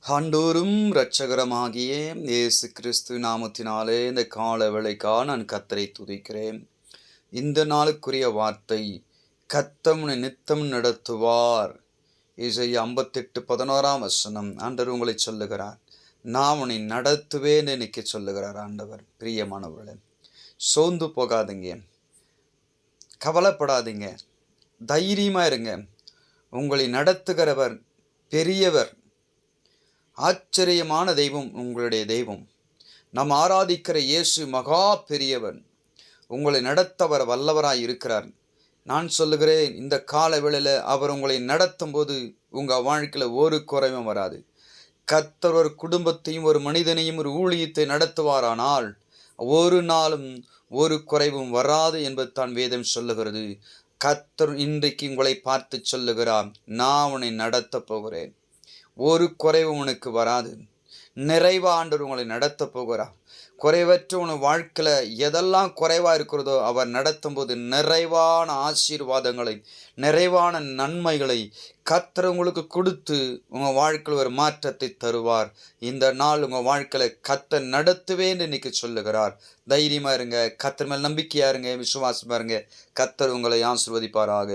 ஆண்டோரும் இரட்சகரமாகிய இயேசு கிறிஸ்து நாமத்தினாலே இந்த கால வேளைக்காக நான் கர்த்தரை துதிக்கிறேன். இந்த நாளுக்குரிய வார்த்தை, கர்த்தர் உன்னை நித்தம் நடத்துவார். ஏசாயா 58:11 ஆண்டவர் உங்களை சொல்லுகிறார். நான் உன்னை நடத்துவேன் இன்னைக்கு சொல்லுகிறார் ஆண்டவர். பிரியமானவர்களே, சோர்ந்து போகாதீங்க, கவலைப்படாதீங்க, தைரியமா இருங்க. உங்களை நடத்துகிறவர் பெரியவர், ஆச்சரியமான தெய்வம் உங்களுடைய தெய்வம். நாம் ஆராதிக்கிற இயேசு மகா பெரியவன். உங்களை நடத்தவர் வல்லவராய் இருக்கிறார். நான் சொல்லுகிறேன், இந்த கால வேளையில் அவர் உங்களை நடத்தும் போது உங்கள் வாழ்க்கையில் ஒரு குறைவும் வராது. கர்த்தர் ஒரு குடும்பத்தையும் ஒரு மனிதனையும் ஒரு ஊழியத்தை நடத்துவாரானால் ஒரு நாளும் ஒரு குறைவும் வராது என்பது தான் வேதம் சொல்லுகிறது. கர்த்தர் இன்றைக்கு உங்களை பார்த்து சொல்லுகிறார், நான் உன்னை நடத்தப் போகிறேன், ஒரு குறைவு உனக்கு வராது. நிறைவா ஆண்டவர் உங்களை நடத்த போகிறார். குறைவற்ற உன் வாழ்க்கையில் எதெல்லாம் குறைவாக இருக்கிறதோ அவர் நடத்தும் போது நிறைவான ஆசீர்வாதங்களை, நிறைவான நன்மைகளை கர்த்தர் உங்களுக்கு கொடுத்து உங்கள் வாழ்க்கையில் ஒரு மாற்றத்தை தருவார். இந்த நாள் உங்கள் வாழ்க்கையில் கர்த்தர் நடத்துவேன்னு இன்னைக்கு சொல்லுகிறார். தைரியமாக இருங்க, கர்த்தர் மேல் நம்பிக்கையாக இருங்க, விசுவாசமாக இருங்க. கர்த்தர் உங்களை ஆசீர்வதிப்பாராக.